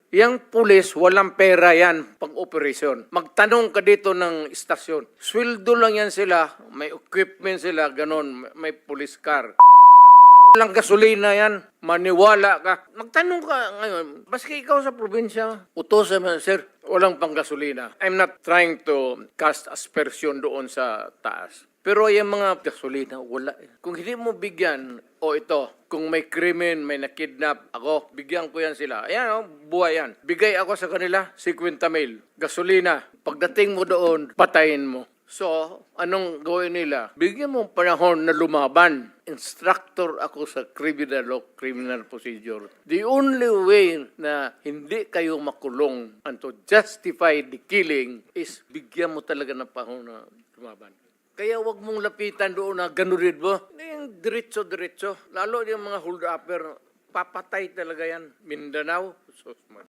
Yang pulis, walang pera yan pang operasyon. Magtanong ka dito ng istasyon. Sweldo lang yan sila, may equipment sila, ganon, may police car. Walang gasolina yan, maniwala ka. Magtanong ka ngayon, baski ikaw sa probinsya, utosan mo, sir, walang pang gasolina. I'm not trying to cast aspersion doon sa taas. Pero yung mga gasolina, wala. Kung hindi mo bigyan, o ito, kung may krimen, may nakidnap, ako, bigyan ko yan sila. Ayan, oh, buhay yan. Bigay ako sa kanila, 50,000. Gasolina. Pagdating mo doon, patayin mo. So, anong gawin nila? Bigyan mo panahon na lumaban. Instructor ako sa criminal law, criminal procedure. The only way na hindi kayo makulong and to justify the killing is bigyan mo talaga ng panahon na lumaban. Kaya wag mong lapitan doon na ganunin mo. Yung diretso-diretso. Lalo yung mga hold-upper, papatay talaga yan. Mindanao,